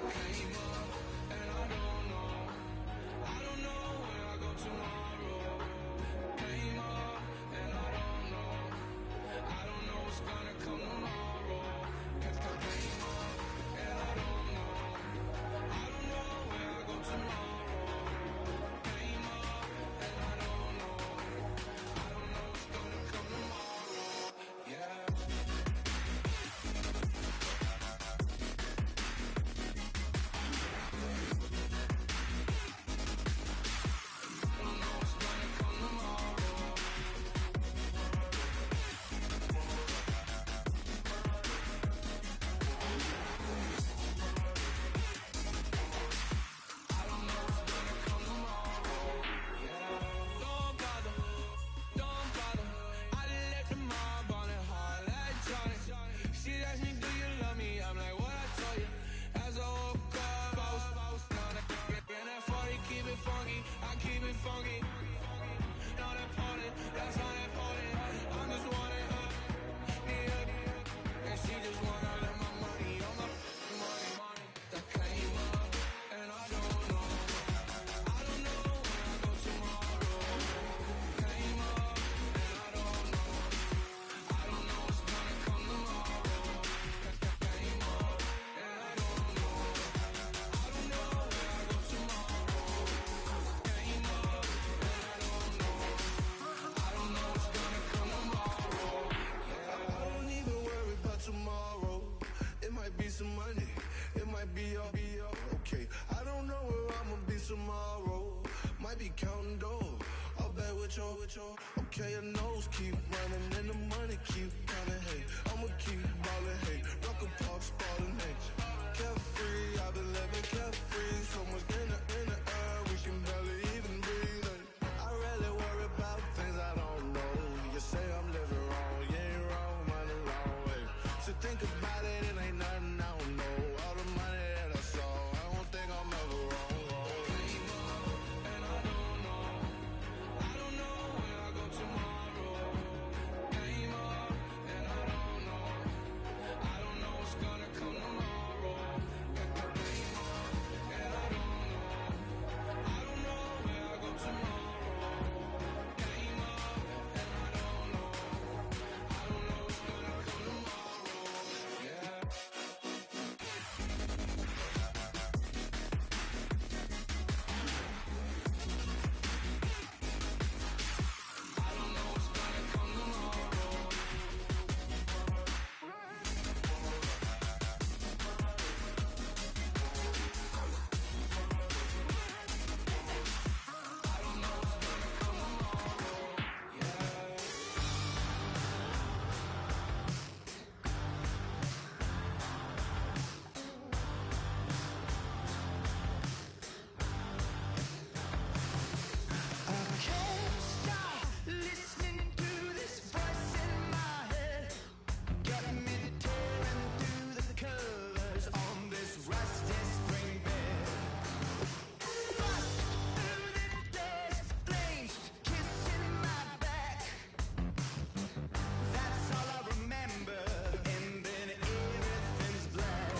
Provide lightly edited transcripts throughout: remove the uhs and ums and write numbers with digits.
Came up and I don't know where I go tomorrow. Came up and I don't know what's gonna come tomorrow. Came up and I don't know where I go tomorrow. Came up and I don't know what's gonna come tomorrow. Yeah. I keep it funky. Not important, that's unimportant. I'm just wanting her, and she just wanna let my money on my money. That came up, and I don't know where I go tomorrow. Came up, and I don't know what's gonna come tomorrow. Came up, and I don't know where I go tomorrow. Came up, and I don't know what's gonna come tomorrow. Yeah. I don't even worry about tomorrow. It might be some money, it might be all okay. I don't know where I'ma be tomorrow. Might be counting dough. I'll bet with your okay. Your nose keep running and the money keep coming. Hey, I'ma keep ballin'. Hey, rock a park, spallin'. Hey, carefree, I've been living carefree. So much in the air, we can barely even breathe. Hey, I really worry about things I don't know. You say I'm living wrong, you ain't wrong, man, the wrong way. So think about it, it ain't nothing I don't know. All the money that I saw, I don't think I'm ever wrong. Came up and I don't know where I go tomorrow. Came up and I don't know what's gonna come tomorrow. Came up and I don't know where I go tomorrow. Came up and I don't know what's gonna come tomorrow. Yeah. I don't know what's gonna come tomorrow. I don't know what's gonna come tomorrow. Yeah. I can't stop listening to this voice in my head. Got me tearing through the covers on this rusty spring bed. Bust through the days, flames kissing my back. That's all I remember, and then everything's black.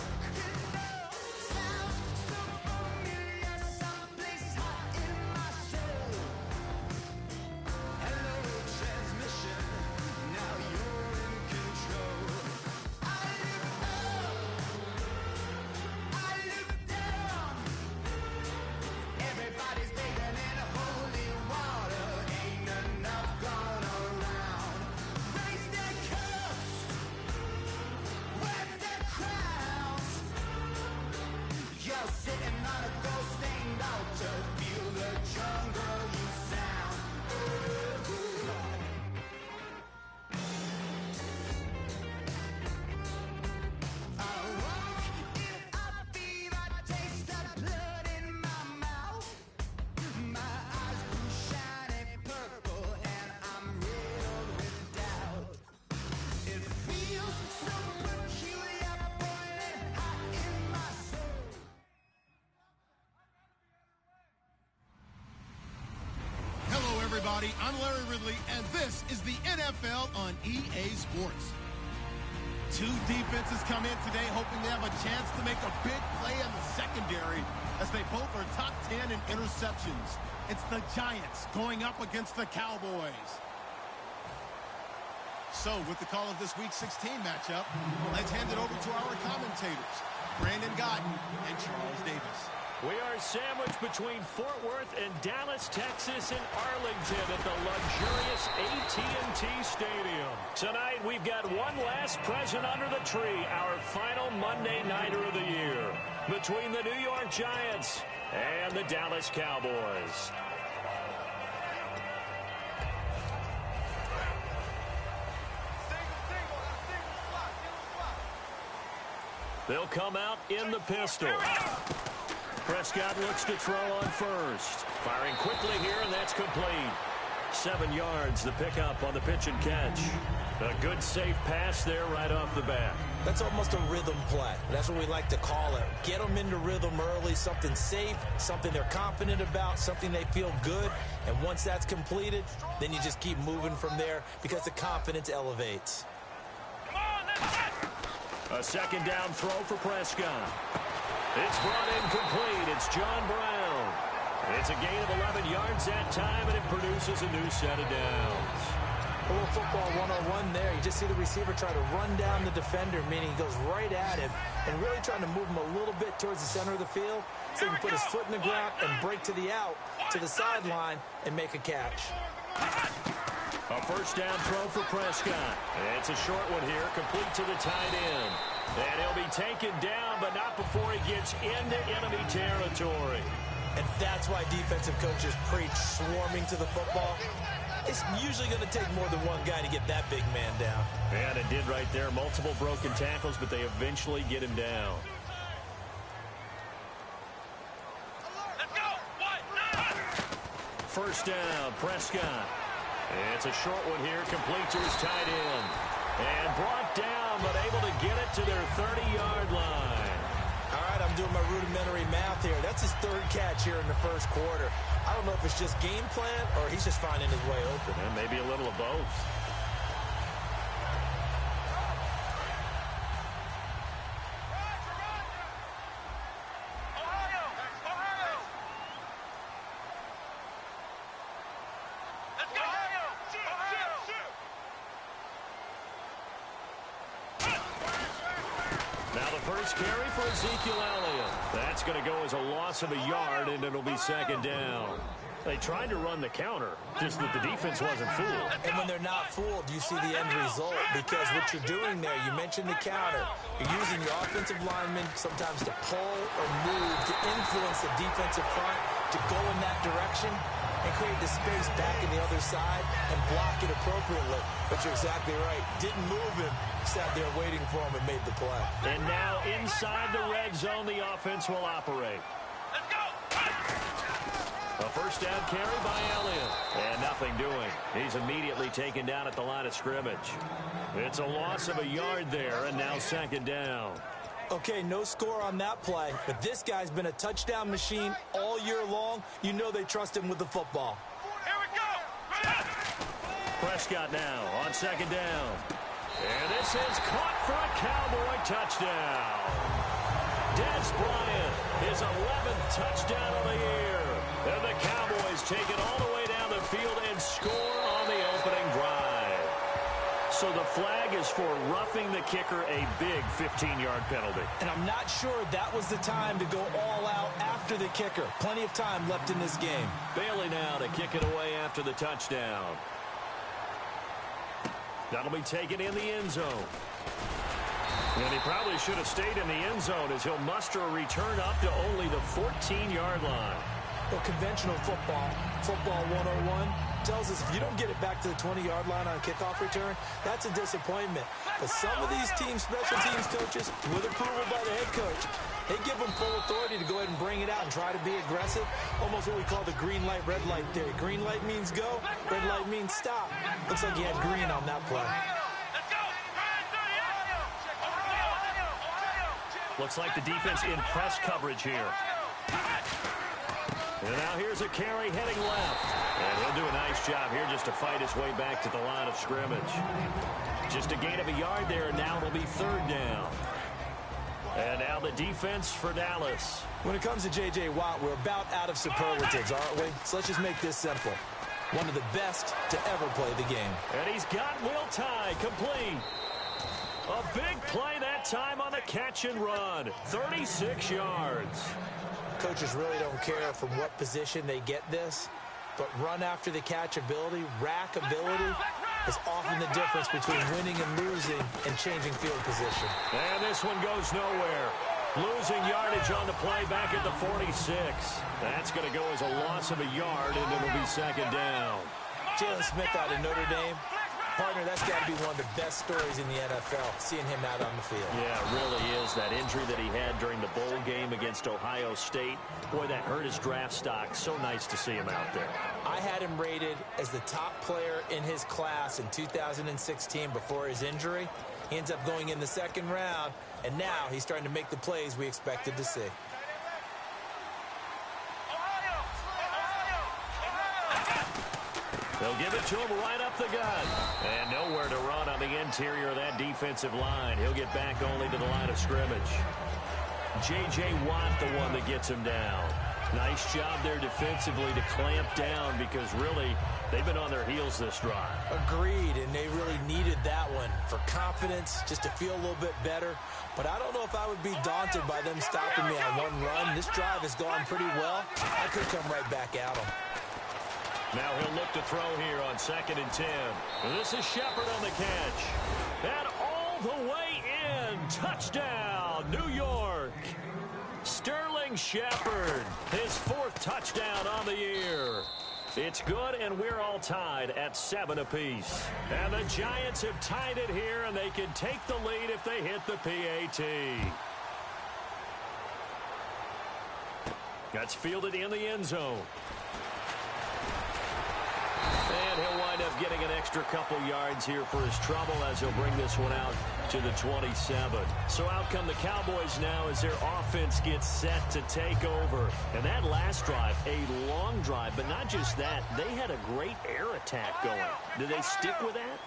Sounds so familiar, someplace hot in my soul. Hello, transmission, now you're in control. I look up, I look down. Everybody's bathing in holy water, ain't enough gone around. Raise their cups, wear their crowns. You're sitting on a gold-stained altar, feel the jungle you sound. I walk in a fever, taste the blood in my mouth. My eyes blue shiny purple, and I'm riddled with doubt. It feels so peculiar, boiling hot in my soul. Hello, everybody. I'm Larry Ridley, and this is the NFL on EA Sports. Two defenses come in today hoping they have a chance to make a big play in the secondary as they both are top 10 in interceptions. It's the Giants going up against the Cowboys. So with the call of this Week 16 matchup, let's hand it over to our commentators, Brandon Godden and Charles Davis. We are sandwiched between Fort Worth and Dallas, Texas, and Arlington at the luxurious AT&T Stadium. Tonight, we've got one last present under the tree, our final Monday Nighter of the year, between the New York Giants and the Dallas Cowboys. They'll come out in the pistol. Prescott looks to throw on first. Firing quickly here, and that's complete. 7 yards, the pickup on the pitch and catch. A good, safe pass there right off the bat. That's almost a rhythm play. That's what we like to call it. Get them into rhythm early, something safe, something they're confident about, something they feel good. And once that's completed, then you just keep moving from there because the confidence elevates. A second down throw for Prescott. It's brought in complete. It's John Brown. It's a gain of 11 yards that time, and it produces a new set of downs. A little football 101 there. You just see the receiver try to run down the defender, meaning he goes right at him and really trying to move him a little bit towards the center of the field so he can put his foot in the ground and break to the out, to the sideline, and make a catch. A first down throw for Prescott. It's a short one here, complete to the tight end. And he'll be taken down, but not before he gets into enemy territory. And that's why defensive coaches preach swarming to the football. It's usually going to take more than one guy to get that big man down. And it did right there. Multiple broken tackles, but they eventually get him down. Let's go. First down, Prescott. It's a short one here, complete to his tight end. And brought down, but able to get it to their 30-yard line. All right, I'm doing my rudimentary math here. That's his third catch here in the first quarter. I don't know if it's just game plan or he's just finding his way open. And maybe a little of both. Carry for Ezekiel Elliott. That's going to go as a loss of a yard, and it'll be second down. They tried to run the counter, just that the defense wasn't fooled. And when they're not fooled, you see the end result, because what you're doing there, you mentioned the counter. You're using your offensive linemen sometimes to pull or move to influence the defensive front to go in that direction and create the space back in the other side and block it appropriately. But you're exactly right. Didn't move him. Sat there waiting for him and made the play. And now inside the red zone, the offense will operate. Let's go. A first down carry by Elliott. And nothing doing. He's immediately taken down at the line of scrimmage. It's a loss of a yard there, and now second down. Okay, no score on that play, but this guy's been a touchdown machine all year long. You know they trust him with the football. Here we go. Prescott now on second down. And this is caught for a Cowboy touchdown. Dez Bryant, his 11th touchdown of the year. And the Cowboys take it all the way down the field and score on the opening drive. So the flag is for roughing the kicker, a big 15-yard penalty. And I'm not sure that was the time to go all out after the kicker. Plenty of time left in this game. Bailey now to kick it away after the touchdown. That'll be taken in the end zone. And he probably should have stayed in the end zone as he'll muster a return up to only the 14-yard line. Well, conventional football 101, tells us if you don't get it back to the 20-yard line on a kickoff return, that's a disappointment. But some of these teams, special teams coaches, with approval by the head coach, they give them full authority to go ahead and bring it out and try to be aggressive. Almost what we call the green light, red light theory. Green light means go, red light means stop. Looks like he had green on that play. Looks like the defense in press coverage here. And now here's a carry heading left. And he'll do a nice job here just to fight his way back to the line of scrimmage. Just a gain of a yard there, and now it'll be third down. And now the defense for Dallas. When it comes to J.J. Watt, we're about out of superlatives, aren't we? So let's just make this simple. One of the best to ever play the game. And he's got Will Tye complete. A big play that time on the catch and run. 36 yards. Coaches really don't care from what position they get this, but run after the catch ability, rack ability, is often the difference between winning and losing and changing field position. And this one goes nowhere. Losing yardage on the play back at the 46. That's going to go as a loss of a yard, and it'll be second down. Jalen Smith out of Notre Dame. Partner, that's got to be one of the best stories in the NFL, seeing him out on the field. Yeah, it really is. That injury that he had during the bowl game against Ohio State, boy, that hurt his draft stock. So nice to see him out there. I had him rated as the top player in his class in 2016 before his injury. He ends up going in the second round, and now he's starting to make the plays we expected to see. They'll give it to him right up the gut. And nowhere to run on the interior of that defensive line. He'll get back only to the line of scrimmage. J.J. Watt, the one that gets him down. Nice job there defensively to clamp down because really they've been on their heels this drive. Agreed, and they really needed that one for confidence, just to feel a little bit better. But I don't know if I would be daunted by them stopping me on one run. This drive has gone pretty well. I could come right back at them. Now he'll look to throw here on 2nd and 10. This is Shepard on the catch. And all the way in. Touchdown, New York. Sterling Shepard, his 4th touchdown on the year. It's good, and we're all tied at 7 apiece. And the Giants have tied it here, and they can take the lead if they hit the PAT. That's fielded in the end zone. And he'll wind up getting an extra couple yards here for his trouble as he'll bring this one out to the 27. So out come the Cowboys now as their offense gets set to take over. And that last drive, a long drive, but not just that. They had a great air attack going. Did they stick with that?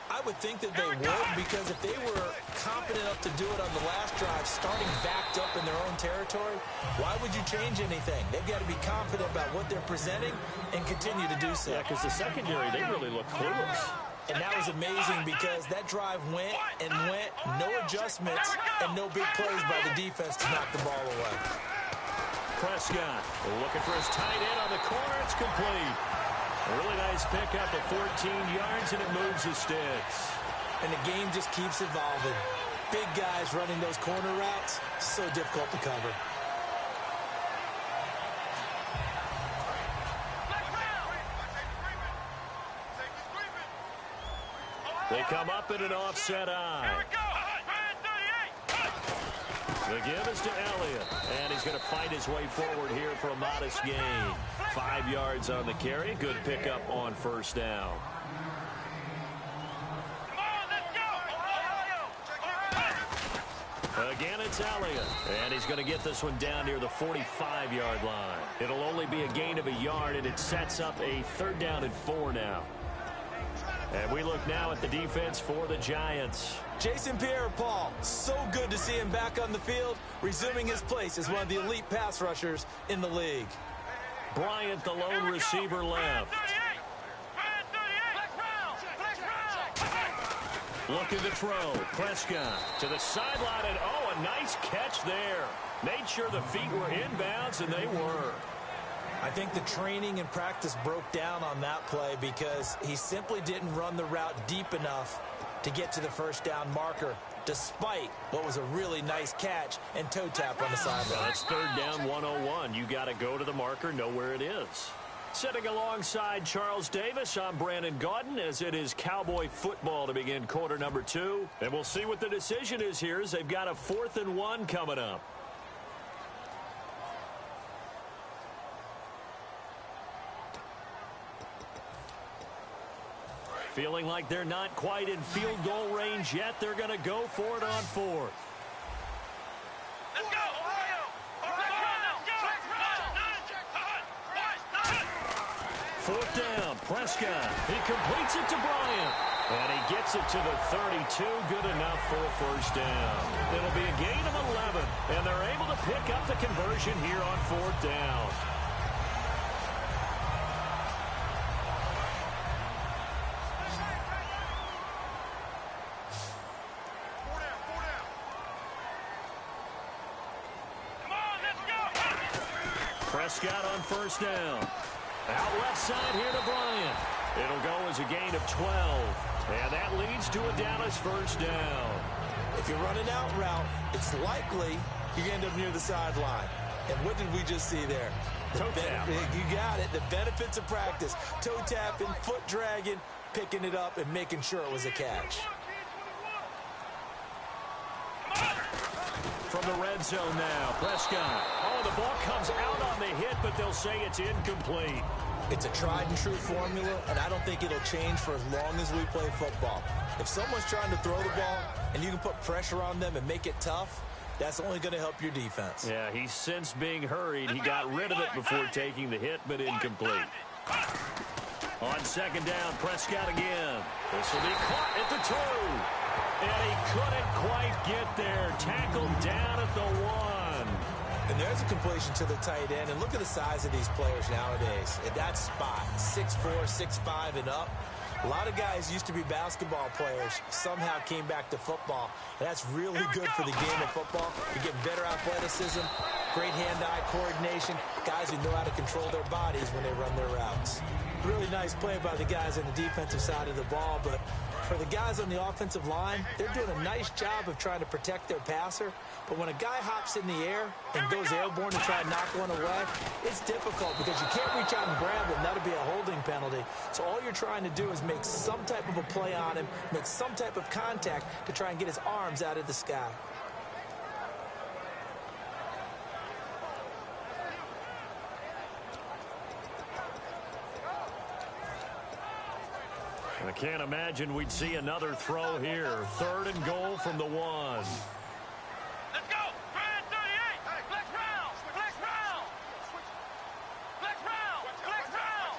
I would think that they would, because if they were confident enough to do it on the last drive, starting backed up in their own territory, why would you change anything? They've got to be confident about what they're presenting and continue to do so. Yeah, because the secondary, they really look clueless. And that was amazing because that drive went and went, no adjustments, and no big plays by the defense to knock the ball away. Prescott looking for his tight end on the corner. It's complete. A really nice pickup of 14 yards, and it moves the sticks. And the game just keeps evolving. Big guys running those corner routes, so difficult to cover. They come up in an offset eye. The give is to Elliott, and he's going to fight his way forward here for a modest gain. 5 yards on the carry. Good pickup on 1st down. Again, it's Elliott, and he's going to get this one down near the 45-yard line. It'll only be a gain of a yard, and it sets up a 3rd down and 4 now. And we look now at the defense for the Giants. Jason Pierre-Paul, so good to see him back on the field, resuming his place as one of the elite pass rushers in the league. Bryant, the lone receiver, left. Looking to throw. Prescott to the sideline, and oh, a nice catch there. Made sure the feet were inbounds, and they were. I think the training and practice broke down on that play because he simply didn't run the route deep enough to get to the 1st down marker, despite what was a really nice catch and toe tap on the sideline. That's 3rd down 101. You got to go to the marker, know where it is. Sitting alongside Charles Davis, I'm Brandon Gaudin, as it is Cowboy football to begin quarter number 2. And we'll see what the decision is here as they've got a 4th and 1 coming up. Feeling like they're not quite in field goal range yet. They're going to go for it on 4th. Let's go, Ohio! 4th down, Prescott. He completes it to Bryant. And he gets it to the 32, good enough for a first down. It'll be a gain of 11, and they're able to pick up the conversion here on fourth down. Prescott on first down. Out left side here to Bryant. It'll go as a gain of 12. And that leads to a Dallas first down. If you're running out route, it's likely you end up near the sideline. And what did we just see there? Toe tap. You got it. The benefits of practice. Toe tapping, foot dragging, picking it up, and making sure it was a catch. From the red zone now, Prescott. Oh, the ball comes out on the hit, but they'll say it's incomplete. It's a tried-and-true formula, and I don't think it'll change for as long as we play football. If someone's trying to throw the ball and you can put pressure on them and make it tough, that's only going to help your defense. Yeah, he's since being hurried. He got rid of it before taking the hit, but incomplete. On second down, Prescott again. This will be caught at the 2. And he couldn't quite get there. Tackled down at the 1. And there's a completion to the tight end. And look at the size of these players nowadays. At that spot, 6'4", 6'5", and up. A lot of guys used to be basketball players, somehow came back to football. And that's really good for the game of football. You get better athleticism, great hand-eye coordination, guys who know how to control their bodies when they run their routes. Really nice play by the guys on the defensive side of the ball, but for the guys on the offensive line, they're doing a nice job of trying to protect their passer. But when a guy hops in the air and goes airborne to try and knock one away, it's difficult because you can't reach out and grab him. That'll be a holding penalty. So all you're trying to do is make some type of a play on him, make some type of contact to try and get his arms out of the sky. I can't imagine we'd see another throw here. 3rd and goal from the 1. Let's go! 38! Flex round! Flex round! Flex round! Flex round!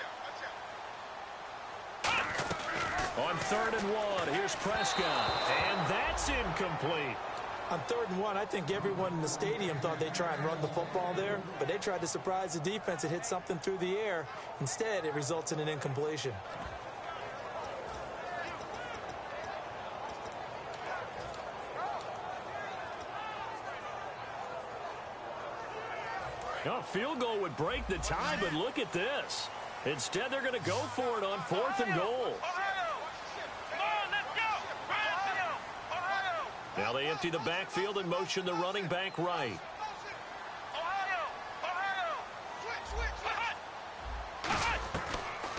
On 3rd and 1, here's Prescott. And that's incomplete. On 3rd and 1, I think everyone in the stadium thought they'd try and run the football there, but they tried to surprise the defense and hit something through the air. Instead, it results in an incompletion. A field goal would break the tie, but look at this. Instead, they're going to go for it on 4th and goal. Now they empty the backfield and motion the running back right.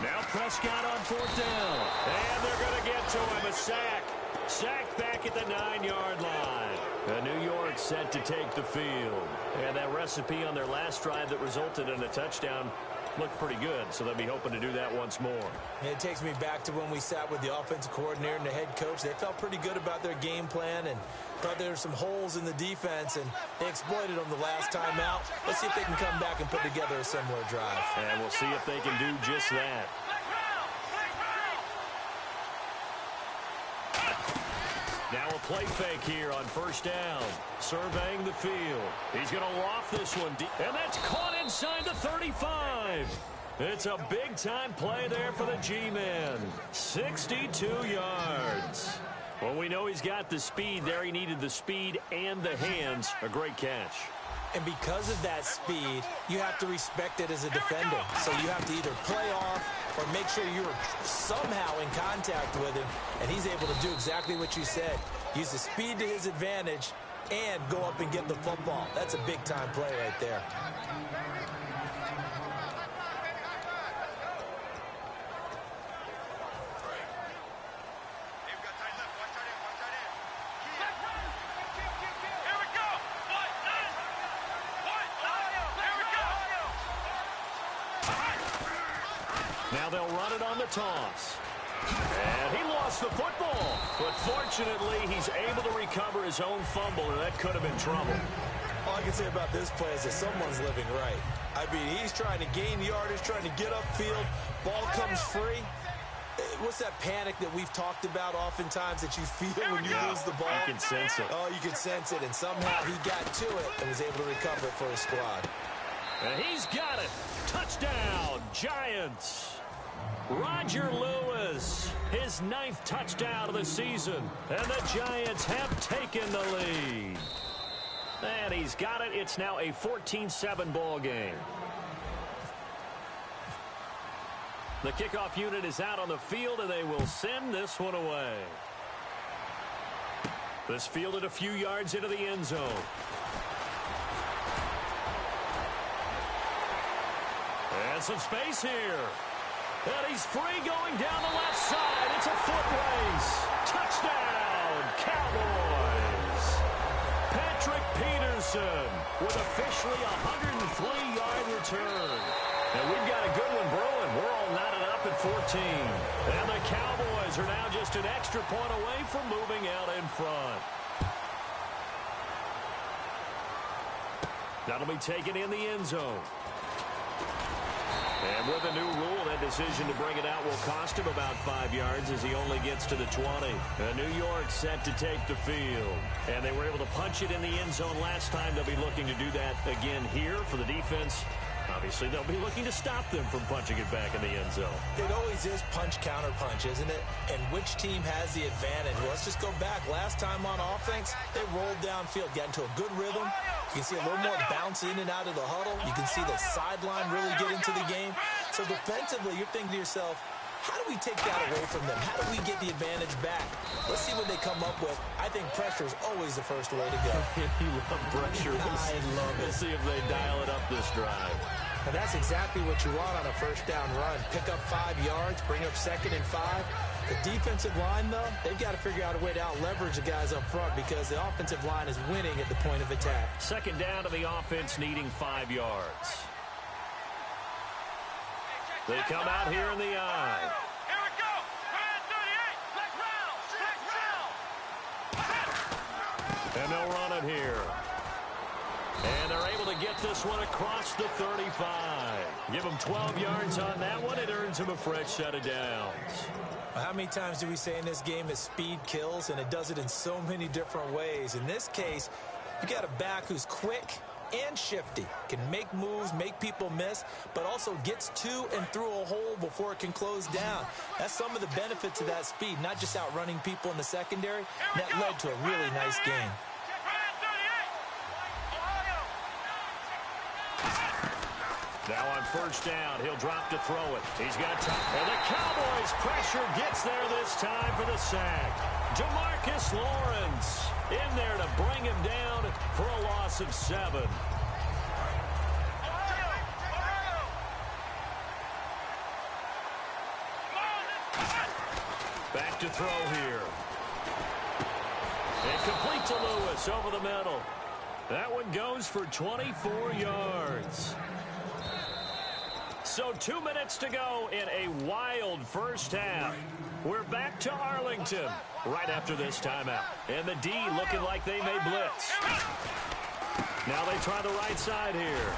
Now Prescott on 4th down. And they're going to get to him. A sack. Sacked back at the 9-yard line. New York set to take the field. And that recipe on their last drive that resulted in a touchdown looked pretty good, so they'll be hoping to do that once more. It takes me back to when we sat with the offensive coordinator and the head coach. They felt pretty good about their game plan and thought there were some holes in the defense, and they exploited them the last time out. Let's see if they can come back and put together a similar drive. And we'll see if they can do just that. Now a play fake here on 1st down. Surveying the field. He's going to loft this one deep. And that's caught inside the 35. It's a big-time play there for the G-Man. 62 yards. Well, we know he's got the speed there. He needed the speed and the hands. A great catch. And because of that speed, you have to respect it as a defender. So you have to either play off or make sure you're somehow in contact with him, and he's able to do exactly what you said. Use the speed to his advantage and go up and get the football. That's a big-time play right there. Now they'll run it on the toss. And he lost the football. But fortunately, he's able to recover his own fumble, and that could have been trouble. All I can say about this play is that someone's living right. I mean, he's trying to gain yardage, trying to get upfield. Ball comes free. What's that panic that we've talked about oftentimes that you feel when you lose the ball? You can sense it. Oh, you can sense it, and somehow he got to it and was able to recover it for his squad. And he's got it. Touchdown, Giants. Roger Lewis, his 9th touchdown of the season. And the Giants have taken the lead. And he's got it. It's now a 14-7 ball game. The kickoff unit is out on the field, and they will send this one away. This fielded a few yards into the end zone. And some space here. And he's free going down the left side. It's a foot race. Touchdown, Cowboys. Patrick Peterson with officially a 103-yard return. And we've got a good one brewing. We're all knotted up at 14. And the Cowboys are now just an extra point away from moving out in front. That'll be taken in the end zone. And with a new rule, that decision to bring it out will cost him about 5 yards as he only gets to the 20. And New York set to take the field. And they were able to punch it in the end zone last time. They'll be looking to do that again here for the defense. Obviously, they'll be looking to stop them from punching it back in the end zone. It always is punch-counter-punch, isn't it? And which team has the advantage? Well, let's just go back. Last time on offense, they rolled downfield, got into a good rhythm. You can see a little more bounce in and out of the huddle. You can see the sideline really get into the game. So defensively, you're thinking to yourself, how do we take that away from them? How do we get the advantage back? Let's see what they come up with. I think pressure is always the first way to go. You love pressure. I love it. Let's see if they dial it up this drive. And that's exactly what you want on a first down run. Pick up 5 yards, bring up 2nd and 5. The defensive line, though, they've got to figure out a way to out-leverage the guys up front because the offensive line is winning at the point of attack. 2nd down to the offense, needing 5 yards. They come out here in the eye. Here we go. 38. Flex round. And they'll run it here. And they're able to get this one across the 35. Give them 12 yards on that one. It earns them a fresh set of downs. Well, how many times do we say in this game that speed kills, and it does it in so many different ways? In this case, you got a back who's quick and shifty, can make moves, make people miss, but also gets to and through a hole before it can close down. That's some of the benefits of that speed, not just outrunning people in the secondary. That led to a really nice game. Now on first down, he'll drop to throw it. He's got time. And the Cowboys' pressure gets there this time for the sack. Demarcus Lawrence in there to bring him down for a loss of 7. Back to throw here. And complete to Lewis over the middle. That one goes for 24 yards. So 2 minutes to go in a wild first half. We're back to Arlington right after this timeout. And the D looking like they may blitz. Now they try the right side here.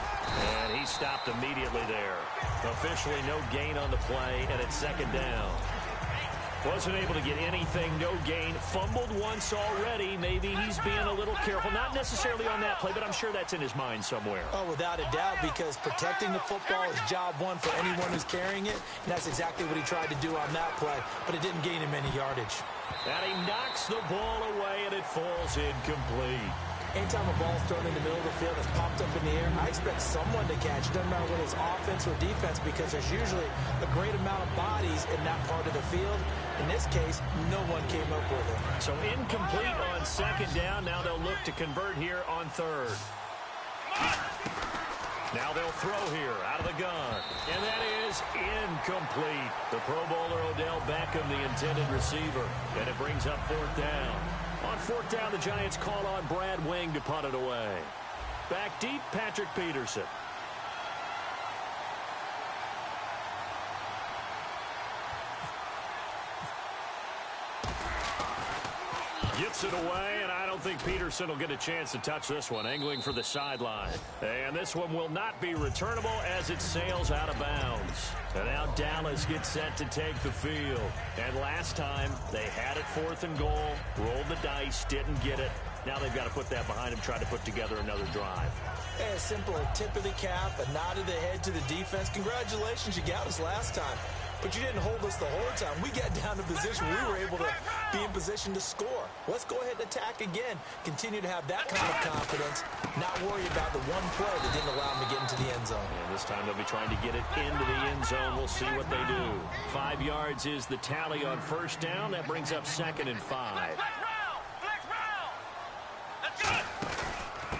And he stopped immediately there. Officially no gain on the play, and it's 2nd down. Wasn't able to get anything, no gain. Fumbled once already. Maybe he's being a little careful. Not necessarily on that play, but I'm sure that's in his mind somewhere. Oh, without a doubt, because protecting the football is job one for anyone who's carrying it. And that's exactly what he tried to do on that play, but it didn't gain him any yardage. And he knocks the ball away, and it falls incomplete. Anytime a ball's thrown in the middle of the field, it's popped up in the air, I expect someone to catch it, doesn't matter whether it's offense or defense, because there's usually a great amount of bodies in that part of the field. In this case, no one came up with it. So incomplete on 2nd down. Now they'll look to convert here on 3rd. Now they'll throw here out of the gun. And that is incomplete. The Pro Bowler Odell Beckham, the intended receiver. And it brings up 4th down. On 4th down, the Giants call on Brad Wing to punt it away. Back deep, Patrick Peterson. Gets Gets it away, and I don't think Peterson will get a chance to touch this one, angling for the sideline. And this one will not be returnable as it sails out of bounds. And now Dallas gets set to take the field. And last time, they had it 4th and goal, rolled the dice, didn't get it. Now they've got to put that behind them, try to put together another drive. A simple tip of the cap, a nod of the head to the defense. Congratulations, you got us last time. But you didn't hold us the whole time. We got down to position. We were able to be in position to score. Let's go ahead and attack again. Continue to have that kind of confidence. Not worry about the one play that didn't allow them to get into the end zone. And this time they'll be trying to get it into the end zone. We'll see what they do. 5 yards is the tally on first down. That brings up 2nd and 5. Flex round. Let's go.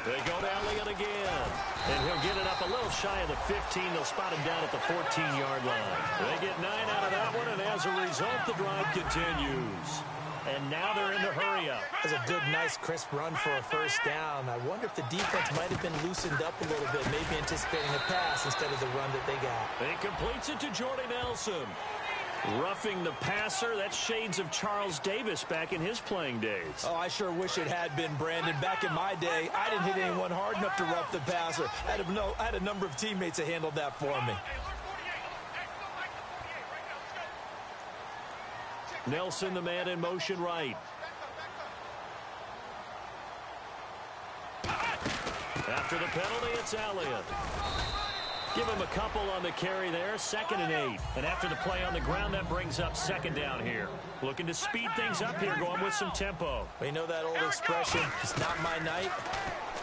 They go to Elliott again. And he'll get it up a little shy of the 15. They'll spot him down at the 14-yard line. They get 9 out of that one, and as a result, the drive continues. And now they're in the hurry-up. That's a good, nice, crisp run for a first down. I wonder if the defense might have been loosened up a little bit, maybe anticipating a pass instead of the run that they got. He completes it to Jordy Nelson. Roughing the passer, that's shades of Charles Davis back in his playing days. Oh, I sure wish it had been, Brandon. Back in my day, I didn't hit anyone hard enough to rough the passer. I had a number of teammates that handled that for me. Nelson, the man in motion right. After the penalty, it's Elliott. Give him a couple on the carry there, 2nd and 8. And after the play on the ground, that brings up 2nd down here. Looking to speed things up here, going with some tempo. We know that old expression, it's not my night.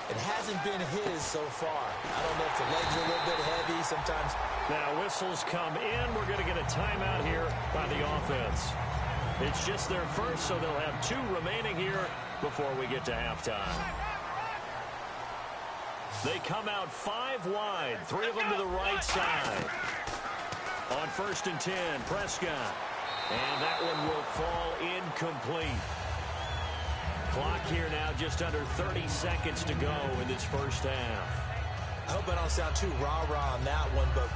It hasn't been his so far. I don't know if the legs are a little bit heavy sometimes. Now whistles come in. We're going to get a timeout here by the offense. It's just their first, so they'll have 2 remaining here before we get to halftime. They come out 5 wide, 3 of them to the right side. On 1st and 10, Prescott. And that one will fall incomplete. Clock here now just under 30 seconds to go in this first half. I hope I don't sound too rah-rah on that one, but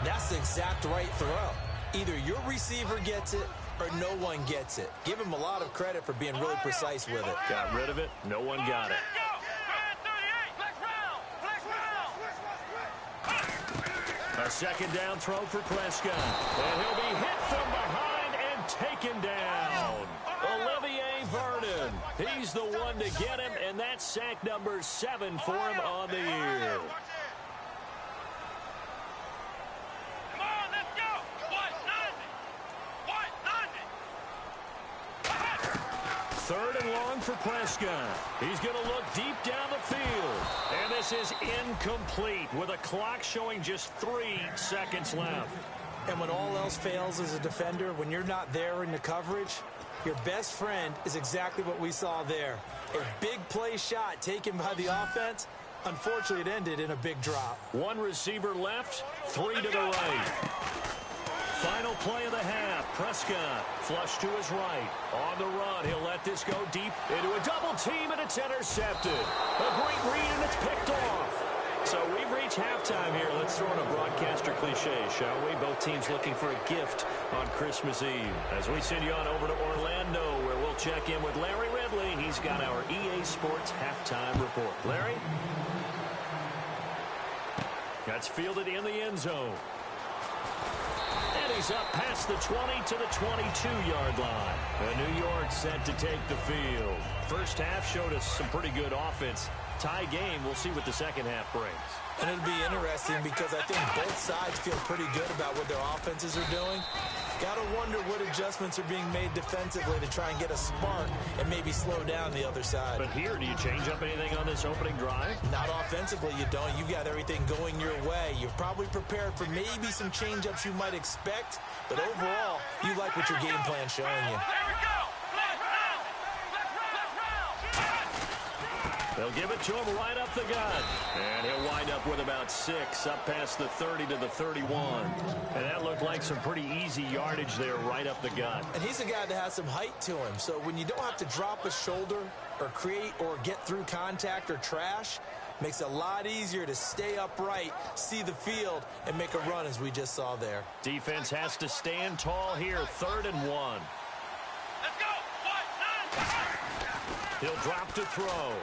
that's the exact right throw. Either your receiver gets it or no one gets it. Give him a lot of credit for being really precise with it. Got rid of it. No one got it. A 2nd down throw for Prescott. And he'll be hit from behind and taken down. Olivier Vernon. He's the one to get him, and that's sack number 7 for him on the year. Come on, let's go. 3rd and long for Prescott. He's going to look deep down the field. And this is incomplete with a clock showing just 3 seconds left. And when all else fails as a defender, when you're not there in the coverage, your best friend is exactly what we saw there. A big play shot taken by the offense. Unfortunately, it ended in a big drop. 1 receiver left, 3 to the right. Final play of the half. Prescott flush to his right. On the run, he'll let this go deep into a double team, and it's intercepted. A great read, and it's picked off. So we've reached halftime here. Let's throw in a broadcaster cliche, shall we? Both teams looking for a gift on Christmas Eve. As we send you on over to Orlando, where we'll check in with Larry Ridley. He's got our EA Sports halftime report. Larry? That's fielded in the end zone. And he's up past the 20 to the 22-yard line. And New York set to take the field. First half showed us some pretty good offense. Tie game. We'll see what the second half brings. And it'll be interesting because I think both sides feel pretty good about what their offenses are doing. Got to wonder what adjustments are being made defensively to try and get a spark and maybe slow down the other side. But here, do you change up anything on this opening drive? Not offensively, you don't. You got everything going your way. You've probably prepared for maybe some change-ups you might expect, but overall, you like what your game plan's showing you. Here we go. They'll give it to him right up the gut. And he'll wind up with about 6, up past the 30 to the 31. And that looked like some pretty easy yardage there right up the gut. And he's a guy that has some height to him. So when you don't have to drop a shoulder or create or get through contact or trash, makes it a lot easier to stay upright, see the field, and make a run as we just saw there. Defense has to stand tall here, 3rd and 1. Let's go. He'll drop to throw.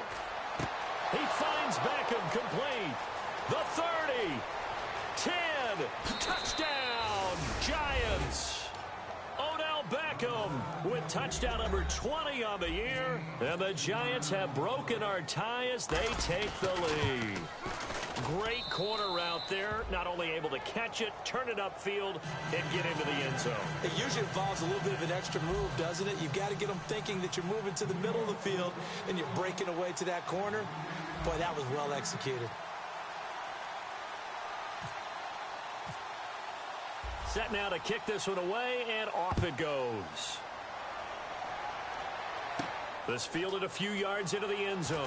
He finds Beckham complete. The 30. 10. Touchdown, Giants. Odell Beckham with touchdown number 20 on the year. And the Giants have broken our tie as they take the lead. Great corner route there. Not only able to catch it, turn it upfield, and get into the end zone. It usually involves a little bit of an extra move, doesn't it? You've got to get them thinking that you're moving to the middle of the field and you're breaking away to that corner. Boy, that was well executed. Set now to kick this one away, and off it goes. This fielded a few yards into the end zone.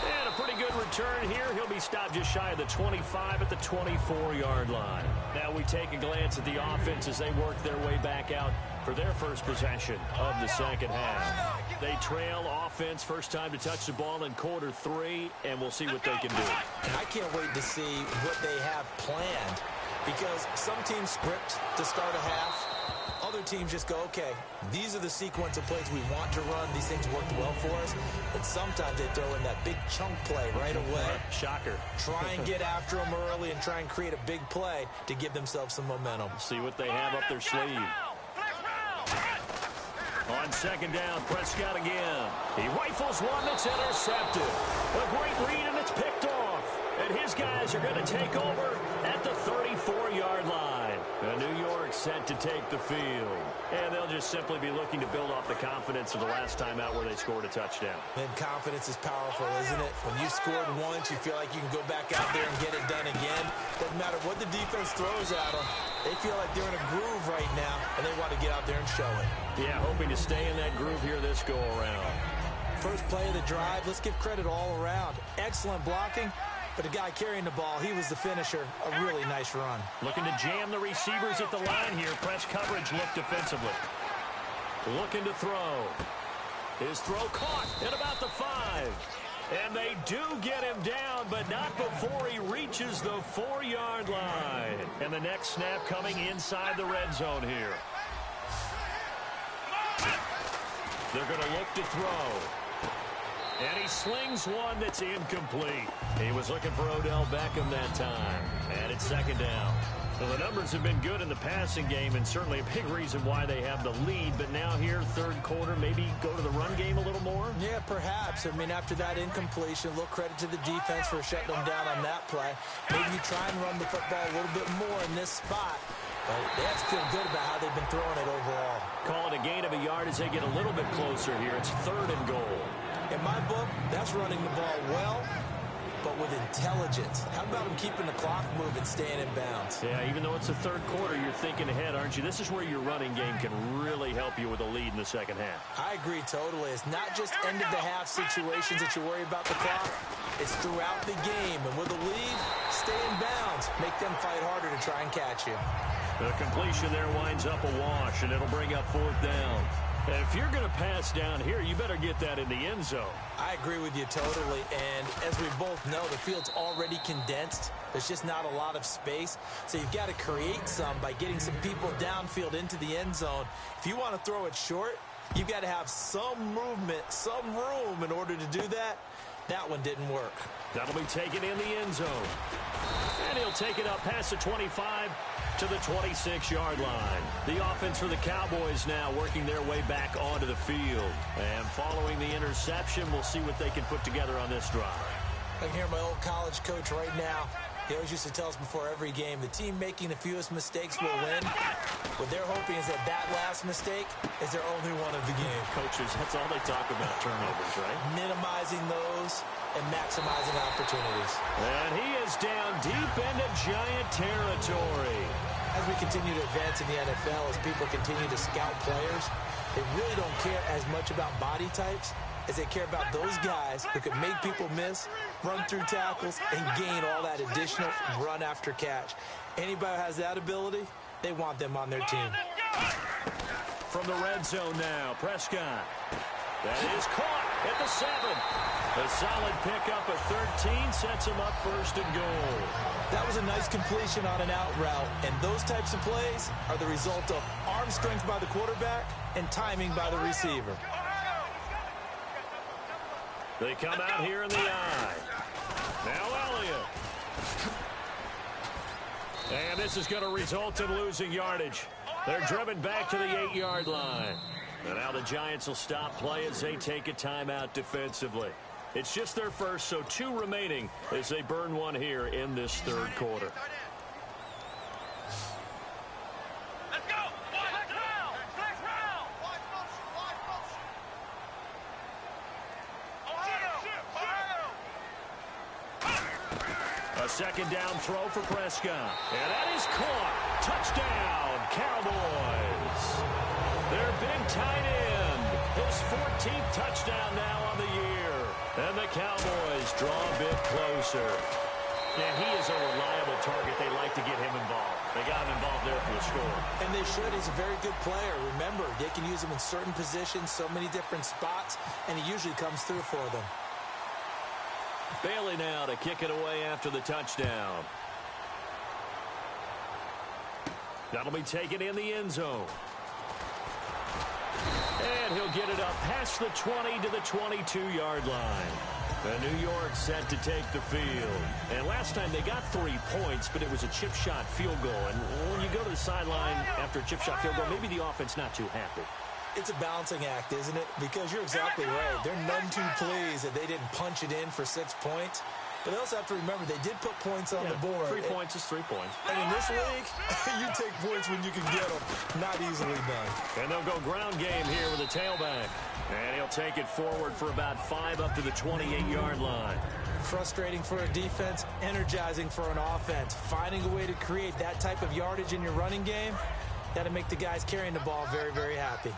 And a pretty good return here. He'll be stopped just shy of the 25 at the 24-yard line. Now we take a glance at the offense as they work their way back out for their first possession of the second half. They trail offense, first time to touch the ball in quarter 3, and we'll see what they can do. I can't wait to see what they have planned, because some teams script to start a half. Other teams just go, okay, these are the sequence of plays we want to run. These things worked well for us. And sometimes they throw in that big chunk play right away. Shocker. Try and get after them early and try and create a big play to give themselves some momentum. See what they have up their sleeve. On second down, Prescott again. He rifles one that's intercepted. A great read, and it's picked off. And his guys are going to take over at the 34-yard line. And New York set to take the field. And they'll just simply be looking to build off the confidence of the last time out where they scored a touchdown. And confidence is powerful, isn't it? When you've scored once, you feel like you can go back out there and get it done again. Doesn't matter what the defense throws at them. They feel like they're in a groove right now, and they want to get out there and show it. Yeah, hoping to stay in that groove here this go-around. First play of the drive, let's give credit all around. Excellent blocking. But the guy carrying the ball, he was the finisher. A really nice run. Looking to jam the receivers at the line here. Press coverage look defensively. Looking to throw. His throw caught at about the 5. And they do get him down, but not before he reaches the 4-yard line. And the next snap coming inside the red zone here. They're going to look to throw. And he slings one that's incomplete. He was looking for Odell Beckham that time. And it's second down. Well, the numbers have been good in the passing game, and certainly a big reason why they have the lead. But now here, third quarter, maybe go to the run game a little more? Yeah, perhaps. I mean, after that incompletion, a little credit to the defense for shutting them down on that play. Maybe you try and run the football a little bit more in this spot. But they have to feel good about how they've been throwing it overall. Call it a gain of a yard as they get a little bit closer here. It's 3rd and goal. In my book, that's running the ball well, but with intelligence. How about him keeping the clock moving, staying in bounds? Yeah, even though it's the third quarter, you're thinking ahead, aren't you? This is where your running game can really help you with a lead in the second half. I agree totally. It's not just end-of-the-half situations that you worry about the clock. It's throughout the game. And with a lead, stay in bounds. Make them fight harder to try and catch you. The completion there winds up a wash, and it'll bring up 4th down. And if you're going to pass down here, you better get that in the end zone. I agree with you totally. And as we both know, the field's already condensed. There's just not a lot of space. So you've got to create some by getting some people downfield into the end zone. If you want to throw it short, you've got to have some movement, some room in order to do that. That one didn't work. That'll be taken in the end zone. And he'll take it up past the 25 to the 26-yard line. The offense for the Cowboys now working their way back onto the field. And following the interception, we'll see what they can put together on this drive. I can hear my old college coach right now. He always used to tell us before every game, the team making the fewest mistakes will win. What they're hoping is that that last mistake is their only one of the game. Coaches, that's all they talk about, turnovers, right? Minimizing those and maximizing opportunities. And he is down deep into Giant territory. As we continue to advance in the NFL, as people continue to scout players, they really don't care as much about body types as they care about those guys who can make people miss, run through tackles, and gain all that additional run after catch. Anybody who has that ability, they want them on their team. From the red zone now, Prescott. That is caught at the 7. A solid pickup of 13 sets him up 1st and goal. That was a nice completion on an out route, and those types of plays are the result of arm strength by the quarterback and timing by the receiver. They come out here in the I. Now Elliott. And this is going to result in losing yardage. They're driven back to the 8-yard line. And now the Giants will stop play as they take a timeout defensively. It's just their first, so 2 remaining as they burn one here in this third quarter. Let's go. Flex round. Flex round. A second down throw for Prescott. And that is caught. Touchdown, Cowboys. Their big tight end. His 14th touchdown now on the year. And the Cowboys draw a bit closer. Yeah, he is a reliable target. They like to get him involved. They got him involved there for the score. And they should. He's a very good player. Remember, they can use him in certain positions, so many different spots, and he usually comes through for them. Bailey now to kick it away after the touchdown. That'll be taken in the end zone. And he'll get it up past the 20 to the 22-yard line. And New York set to take the field. And last time they got 3 points, but it was a chip shot field goal. And when you go to the sideline after a chip shot field goal, maybe the offense not too happy. It's a balancing act, isn't it? Because you're exactly right. They're none too pleased that they didn't punch it in for 6 points. But they also have to remember they did put points on the board. 3 points is 3 points. And in this league, you take points when you can get them. Not easily done. And they'll go ground game here with a tailback. And he'll take it forward for about 5 up to the 28-yard line. Frustrating for a defense, energizing for an offense. Finding a way to create that type of yardage in your running game, that'll make the guys carrying the ball very, very happy.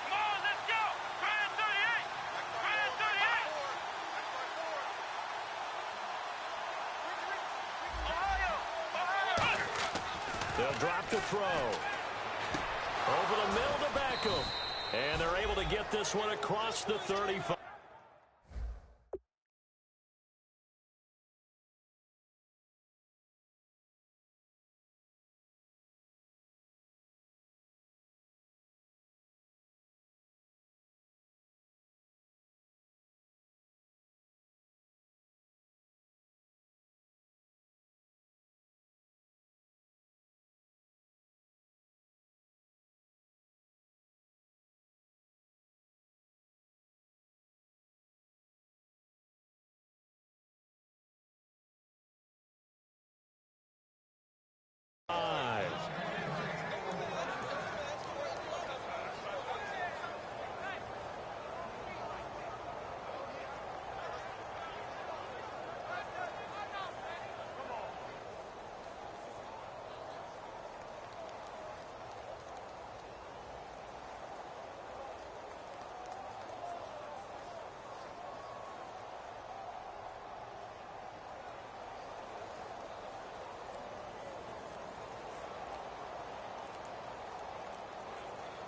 Come on, let's go. Grand 38. Grand 38. Ohio. They'll drop the throw. Over the middle to Beckham. And they're able to get this one across the 35.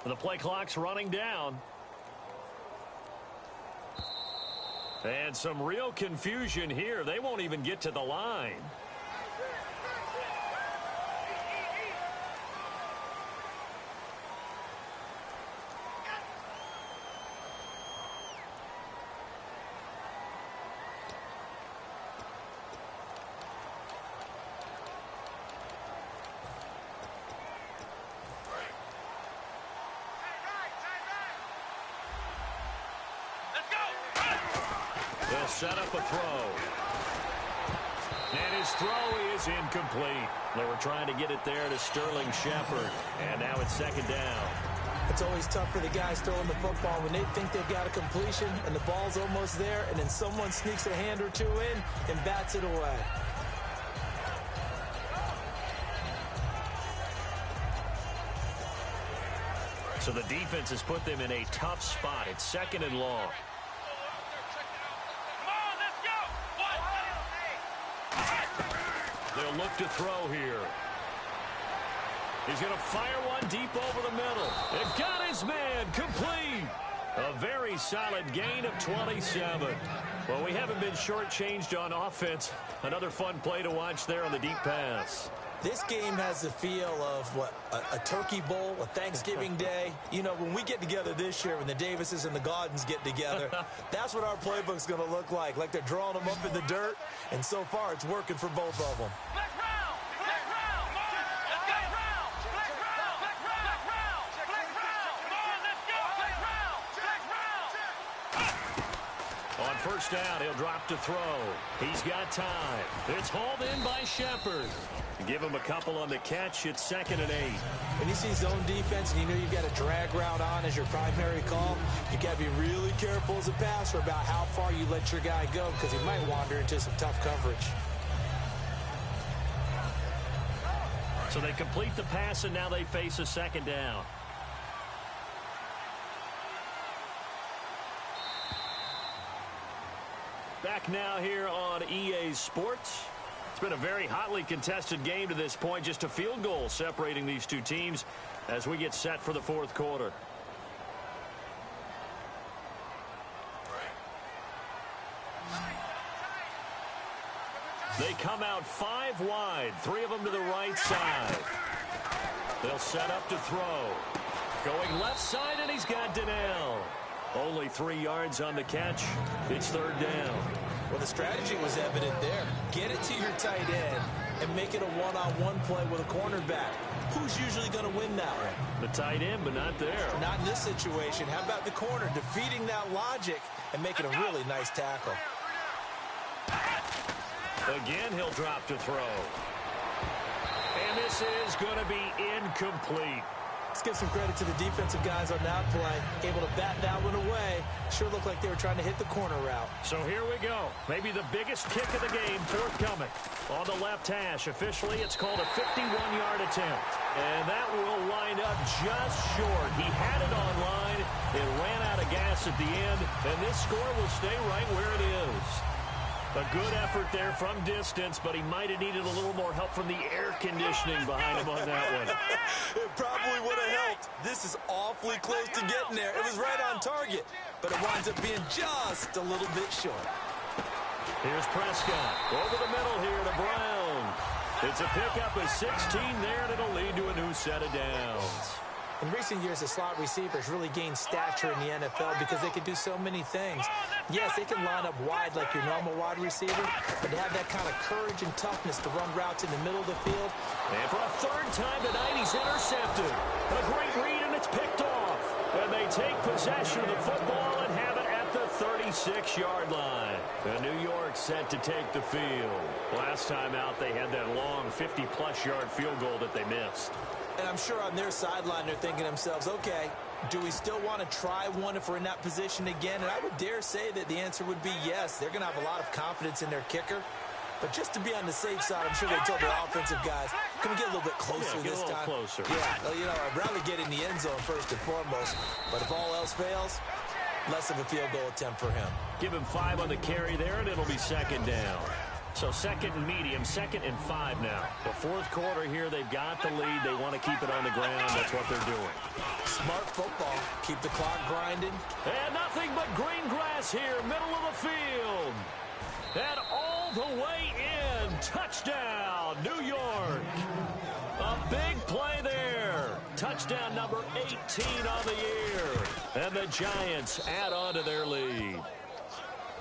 The play clock's running down. And some real confusion here. They won't even get to the line. They'll set up a throw. And his throw is incomplete. They were trying to get it there to Sterling Shepard. And now it's second down. It's always tough for the guys throwing the football when they think they've got a completion and the ball's almost there, and then someone sneaks a hand or two in and bats it away. So the defense has put them in a tough spot. It's second and long. They'll look to throw here. He's going to fire one deep over the middle. It got his man complete. A very solid gain of 27. Well, we haven't been shortchanged on offense. Another fun play to watch there on the deep pass. This game has the feel of, what, a turkey bowl, a Thanksgiving day. You know, when we get together this year, when the Davises and the Gaudens get together, that's what our playbook's going to look like they're drawing them up in the dirt, and so far it's working for both of them. On first down, he'll drop to throw. He's got time. It's hauled in by Shepard. Give him a couple on the catch. It's 2nd and 8. When you see zone defense and you know you've got a drag route on as your primary call, you got to be really careful as a passer about how far you let your guy go because he might wander into some tough coverage. So they complete the pass, and now they face a 2nd down. Back now here on EA Sports. It's been a very hotly contested game to this point. Just a field goal separating these two teams as we get set for the 4th quarter. They come out 5 wide, 3 of them to the right side. They'll set up to throw. Going left side, and he's got Donnell. Only 3 yards on the catch. It's 3rd down. Well, the strategy was evident there. Get it to your tight end and make it a one-on-one play with a cornerback. Who's usually going to win that one? The tight end, but not there. Not in this situation. How about the corner defeating that logic and making a really nice tackle? Again, he'll drop to throw. And this is going to be incomplete. Let's give some credit to the defensive guys on that play. Able to bat that one away. Sure looked like they were trying to hit the corner route. So here we go. Maybe the biggest kick of the game forthcoming. On the left hash, officially it's called a 51-yard attempt. And that will wind up just short. He had it on line. It ran out of gas at the end. And this score will stay right where it is. A good effort there from distance, but he might have needed a little more help from the air conditioning behind him on that one. It probably would have helped. This is awfully close to getting there. It was right on target, but it winds up being just a little bit short. Here's Prescott. Over the middle here to Brown. It's a pickup of 16 there, and it'll lead to a new set of downs. In recent years, the slot receivers really gained stature in the NFL because they can do so many things. Yes, they can line up wide like your normal wide receiver, but to have that kind of courage and toughness to run routes in the middle of the field. And for a 3rd time tonight, he's intercepted. A great read, and it's picked off. And they take possession of the football and have it at the 36-yard line. And New York set to take the field. Last time out, they had that long 50-plus yard field goal that they missed. And I'm sure on their sideline they're thinking to themselves, okay, do we still want to try one if we're in that position again? And I would dare say that the answer would be yes. They're going to have a lot of confidence in their kicker. But just to be on the safe side, I'm sure they told their offensive guys, can we get a little bit closer this time? Closer. Yeah, well, you know, I'd rather get in the end zone first and foremost. But if all else fails, less of a field goal attempt for him. Give him 5 on the carry there, and it'll be 2nd down. So 2nd and medium, 2nd and 5 now. The 4th quarter here, they've got the lead. They want to keep it on the ground. That's what they're doing. Smart football. Keep the clock grinding. And nothing but green grass here, middle of the field. And all the way in. Touchdown, New York. A big play there. Touchdown number 18 on the year. And the Giants add on to their lead.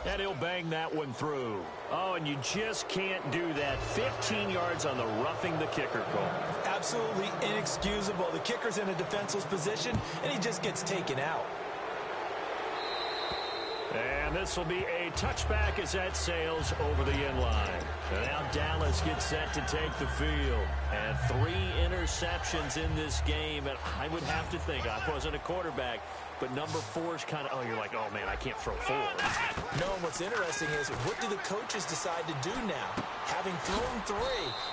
And he'll bang that one through. Oh, and you just can't do that. 15 yards on the roughing the kicker call. Absolutely inexcusable. The kicker's in a defenseless position, and he just gets taken out. And this will be a touchback as that sails over the end line. And now Dallas gets set to take the field. And 3 interceptions in this game. And I would have to think, I wasn't a quarterback, but number 4 is kind of, oh, you're like, oh, man, I can't throw 4. No, and what's interesting is, what do the coaches decide to do now? Having thrown 3,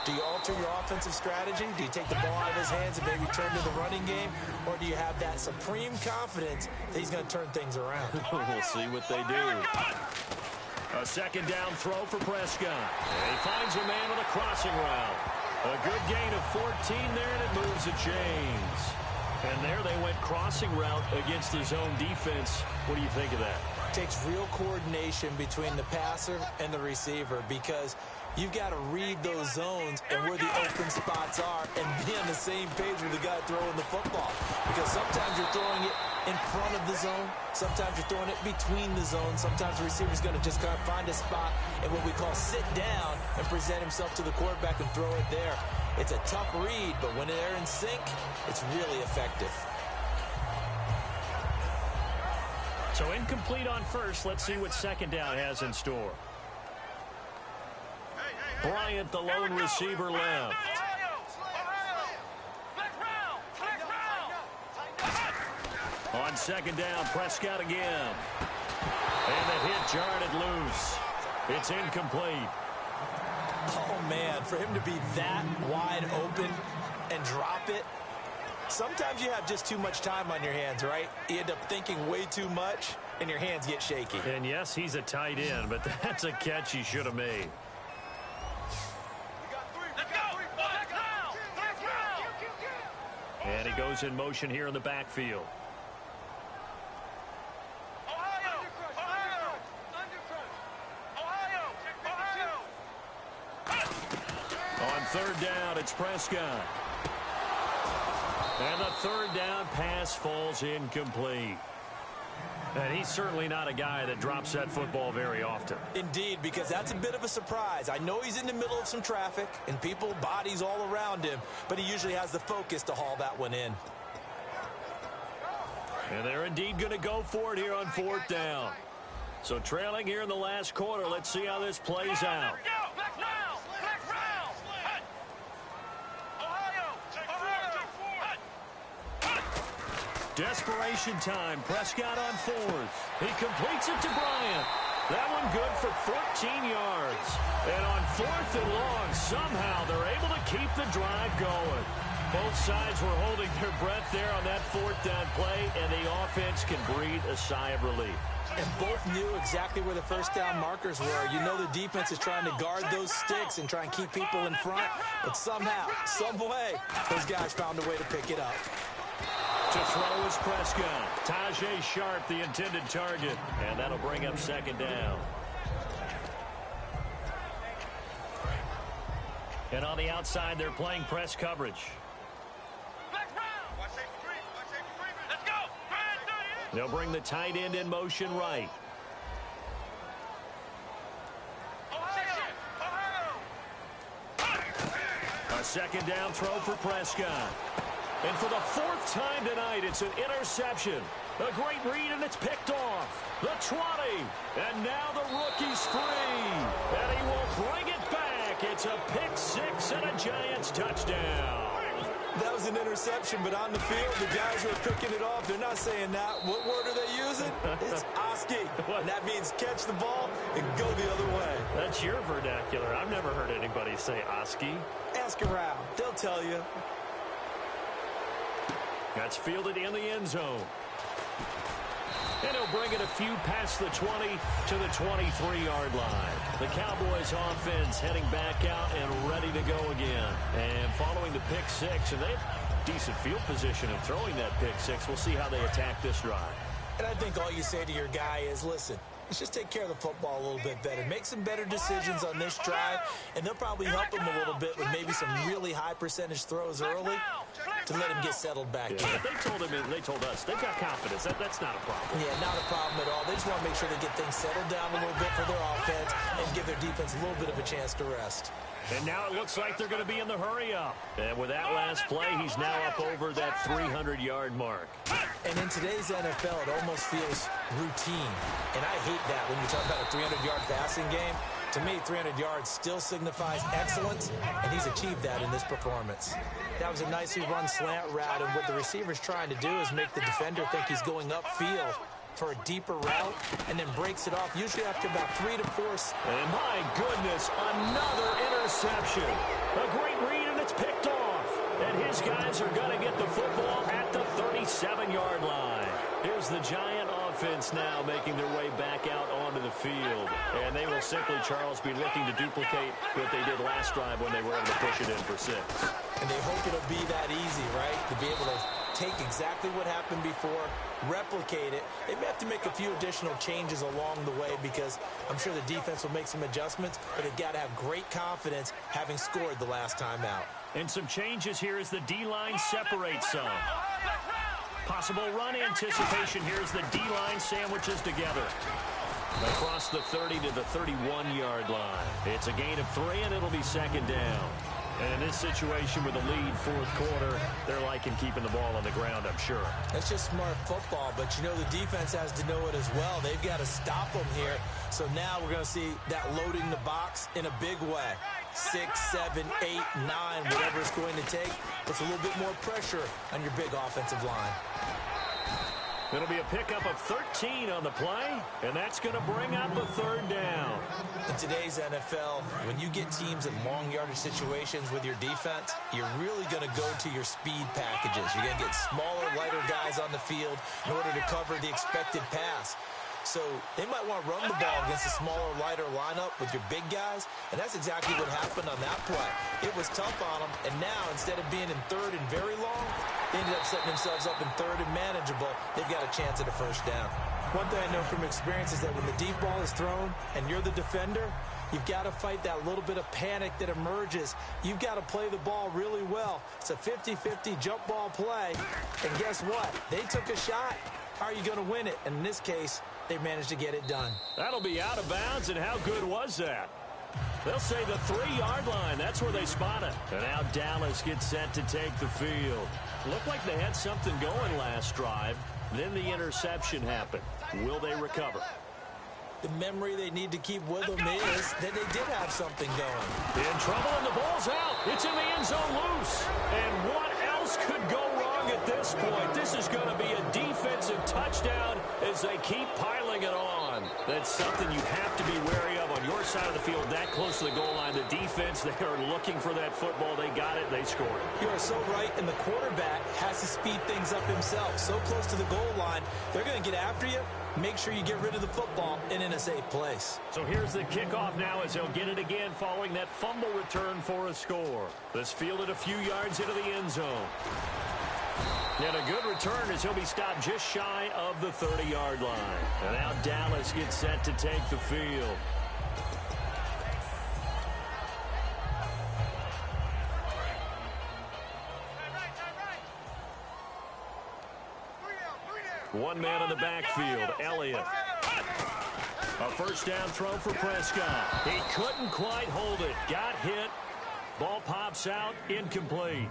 do you alter your offensive strategy? Do you take the ball out of his hands and maybe turn to the running game? Or do you have that supreme confidence that he's going to turn things around? We'll see what they do. A 2nd down throw for Prescott. And he finds a man with a crossing route. A good gain of 14 there, and it moves the chains. And there they went crossing route against his own defense. What do you think of that? takes real coordination between the passer and the receiver because you've got to read those zones and where the open spots are and be on the same page with the guy throwing the football. Because sometimes you're throwing it in front of the zone. Sometimes you're throwing it between the zones. Sometimes the receiver's going to just kind of find a spot and what we call sit down and present himself to the quarterback and throw it there. It's a tough read, but when they're in sync, it's really effective. So incomplete on first. Let's see what second down has in store. Bryant, the lone receiver, left. On second down, Prescott again. And the hit jarred it loose. It's incomplete. Oh, man, for him to be that wide open and drop it, sometimes you have just too much time on your hands, right? You end up thinking way too much, and your hands get shaky. And, yes, he's a tight end, but that's a catch he should have made. And he goes in motion here in the backfield. On third down, it's Prescott. And the third down pass falls incomplete. And he's certainly not a guy that drops that football very often. Indeed, because that's a bit of a surprise. I know he's in the middle of some traffic and people, bodies all around him, but he usually has the focus to haul that one in. And they're indeed going to go for it here on fourth down. So trailing here in the last quarter, let's see how this plays out. Desperation time. Prescott on fourth. He completes it to Bryant. That one good for 14 yards. And on fourth and long, somehow they're able to keep the drive going. Both sides were holding their breath there on that fourth down play, and the offense can breathe a sigh of relief. And both knew exactly where the first down markers were. You know the defense is trying to guard those sticks and try and keep people in front. But somehow, some way, those guys found a way to pick it up. To throw is Prescott. Tajay Sharp, the intended target. And that'll bring up second down. And on the outside, they're playing press coverage. They'll bring the tight end in motion right. A second down throw for Prescott. And for the fourth time tonight, it's an interception. A great read, and it's picked off. The 20. And now the rookie's free. And he will bring it back. It's a pick six and a Giants touchdown. That was an interception, but on the field, the guys who are picking it off, they're not saying that. What word are they using? It's Oski. And that means catch the ball and go the other way. That's your vernacular. I've never heard anybody say Oski. Ask around. They'll tell you. That's fielded in the end zone. And he'll bring it a few past the 20 to the 23-yard line. The Cowboys offense heading back out and ready to go again. And following the pick six, and they have decent field position in throwing that pick six. We'll see how they attack this drive. And I think all you say to your guy is, listen, let's just take care of the football a little bit better. Make some better decisions on this drive, and they'll probably help him a little bit with maybe some really high percentage throws early to let him get settled back in. They told us they've got confidence. That's not a problem. Yeah, not a problem at all. They just want to make sure they get things settled down a little bit for their offense and give their defense a little bit of a chance to rest. And now it looks like they're going to be in the hurry up. And with that last play, he's now up over that 300-yard mark. And in today's NFL, it almost feels routine. And I hate that when you talk about a 300-yard passing game. To me, 300 yards still signifies excellence, and he's achieved that in this performance. That was a nicely run slant route, and what the receiver's trying to do is make the defender think he's going upfield for a deeper route, and then breaks it off, usually after about 3 to 4. And my goodness, another interception. A great read, and it's picked off. And his guys are going to get the football at the 37-yard line. Here's the Giant offense now making their way back out onto the field. And they will simply, Charles, be looking to duplicate what they did last drive when they were able to push it in for 6. And they hope it'll be that easy, right? To be able to take exactly what happened before, replicate it. They may have to make a few additional changes along the way because I'm sure the defense will make some adjustments, but they've got to have great confidence having scored the last time out. And some changes here as the D-line separates some. Possible run anticipation here as the D-line sandwiches together. Across the 30 to the 31-yard line. It's a gain of 3, and it'll be second down. And in this situation with a lead fourth quarter, they're liking keeping the ball on the ground, I'm sure. That's just smart football, but you know the defense has to know it as well. They've got to stop them here. So now we're going to see that loading the box in a big way. 6, 7, 8, 9, whatever it's going to take. Puts a little bit more pressure on your big offensive line. It'll be a pickup of 13 on the play, and that's going to bring up a third down. In today's NFL, when you get teams in long yardage situations with your defense, you're really going to go to your speed packages. You're going to get smaller, lighter guys on the field in order to cover the expected pass. So they might want to run the ball against a smaller, lighter lineup with your big guys, and that's exactly what happened on that play. It was tough on them, and now instead of being in third and very long, they ended up setting themselves up in third and manageable. They've got a chance at a first down. One thing I know from experience is that when the deep ball is thrown and you're the defender, you've got to fight that little bit of panic that emerges. You've got to play the ball really well. It's a 50-50 jump ball play, and guess what? They took a shot. How are you going to win it? And in this case, they managed to get it done. That'll be out of bounds, and how good was that? They'll say the 3-yard line. That's where they spot it. And now Dallas gets set to take the field. Looked like they had something going last drive. Then the interception happened. Will they recover? The memory they need to keep with them is that they did have something going. In trouble, and the ball's out. It's in the end zone loose. And what else could go wrong at this point? This is going to be a defensive touchdown as they keep piling it on. That's something you have to be wary of on your side of the field, that close to the goal line. The defense, they are looking for that football. They got it. They scored. You are so right, and the quarterback has to speed things up himself. So close to the goal line, they're going to get after you. Make sure you get rid of the football and in a safe place. So here's the kickoff now as they'll get it again following that fumble return for a score. This fielded a few yards into the end zone. And a good return as he'll be stopped just shy of the 30-yard line. And now Dallas gets set to take the field. One man in the backfield, Elliott. A first down throw for Prescott. He couldn't quite hold it. Got hit. Ball pops out, incomplete.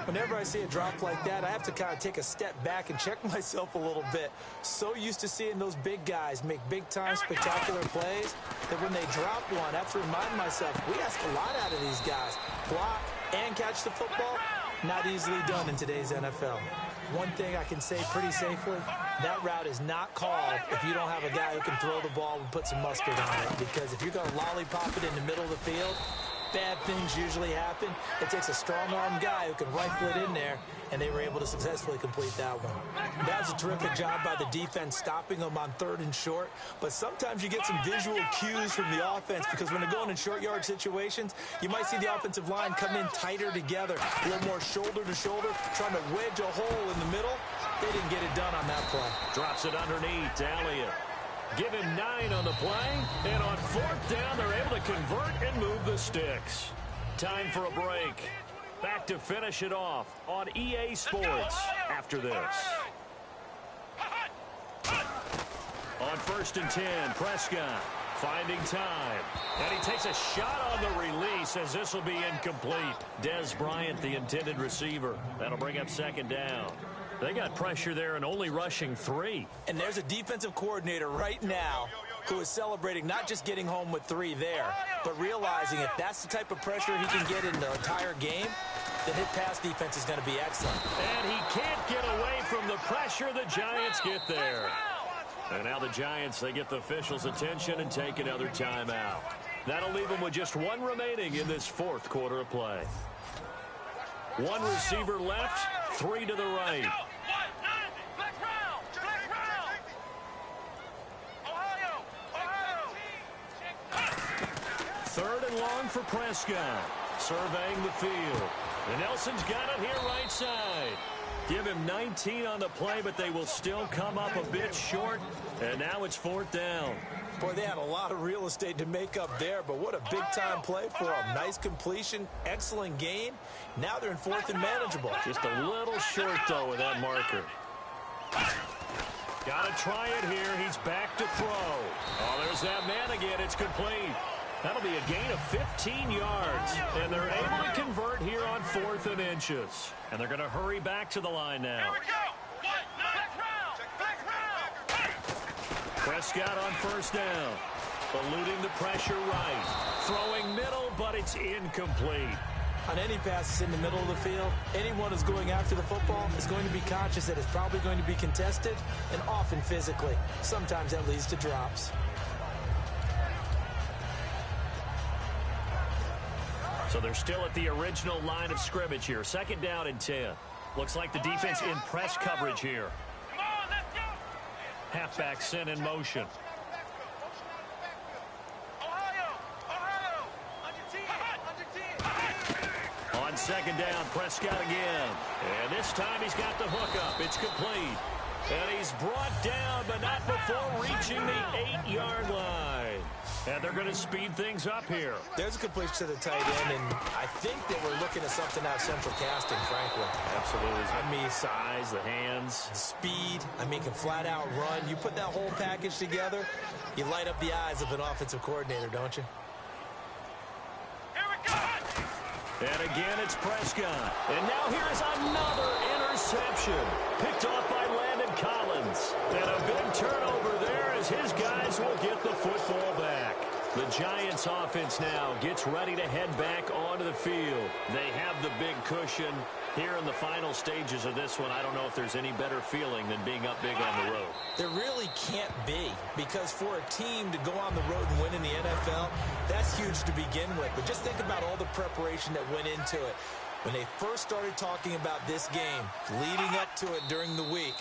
Whenever I see a drop like that, I have to kind of take a step back and check myself a little bit. So used to seeing those big guys make big-time spectacular plays that when they drop one, I have to remind myself, we ask a lot out of these guys. Block and catch the football, not easily done in today's NFL. One thing I can say pretty safely, that route is not called if you don't have a guy who can throw the ball and put some mustard on it. Because if you're going to lollipop it in the middle of the field, bad things usually happen. It takes a strong-arm guy who can rifle it in there, and they were able to successfully complete that one. That was a terrific job by the defense stopping them on 3rd and short, but sometimes you get some visual cues from the offense because when they're going in short yard situations, you might see the offensive line come in tighter together, a little more shoulder to shoulder, trying to wedge a hole in the middle. They didn't get it done on that play. Drops it underneath to Elliott. Give him 9 on the play, and on 4th down, they're able to convert and move the sticks. Time for a break. Back to finish it off on EA Sports after this. On 1st and 10, Prescott finding time. And he takes a shot on the release as this will be incomplete. Dez Bryant, the intended receiver. That'll bring up 2nd down. They got pressure there and only rushing 3. And there's a defensive coordinator right now who is celebrating not just getting home with 3 there, but realizing if that's the type of pressure he can get in the entire game, then his pass defense is going to be excellent. And he can't get away from the pressure. The Giants get there. And now the Giants, they get the officials' attention and take another timeout. That'll leave them with just 1 remaining in this 4th quarter of play. 1 receiver left, 3 to the right. 3rd and long for Prescott. Surveying the field. And Nelson's got it here right side. Give him 19 on the play, but they will still come up a bit short. And now it's 4th down. Boy, they had a lot of real estate to make up there, but what a big-time play for them. Nice completion, excellent gain. Now they're in 4th and manageable. Just a little short, though, with that marker. Got to try it here. He's back to throw. Oh, there's that man again. It's complete. That'll be a gain of 15 yards. And they're able to convert here on 4th and inches. And they're going to hurry back to the line now. Here we go. Next round. Prescott on 1st down. Eluding the pressure right. Throwing middle, but it's incomplete. On any passes in the middle of the field, anyone who's going after the football is going to be conscious that it's probably going to be contested, and often physically. Sometimes that leads to drops. So they're still at the original line of scrimmage here. 2nd down and 10. Looks like the defense in press coverage here. Come on, let's go. Halfback sent in motion. Ohio, on your team. On 2nd down, Prescott again. And this time he's got the hook up. It's complete. And he's brought down, but not before reaching the 8-yard line. And they're going to speed things up here. There's a completion to the tight end, and I think that we're looking at something out of central casting, frankly. Absolutely. I mean, size, the hands. Speed, can flat out run. You put that whole package together, you light up the eyes of an offensive coordinator, don't you? Here we go. And again, it's Prescott. And now here is another interception. Picked off by Landon Collins. And a big turnover there as his guys will get the football back. The Giants offense now gets ready to head back onto the field. They have the big cushion. Here in the final stages of this one, I don't know if there's any better feeling than being up big on the road. There really can't be, because for a team to go on the road and win in the NFL, that's huge to begin with. But just think about all the preparation that went into it. When they first started talking about this game, leading up to it during the week,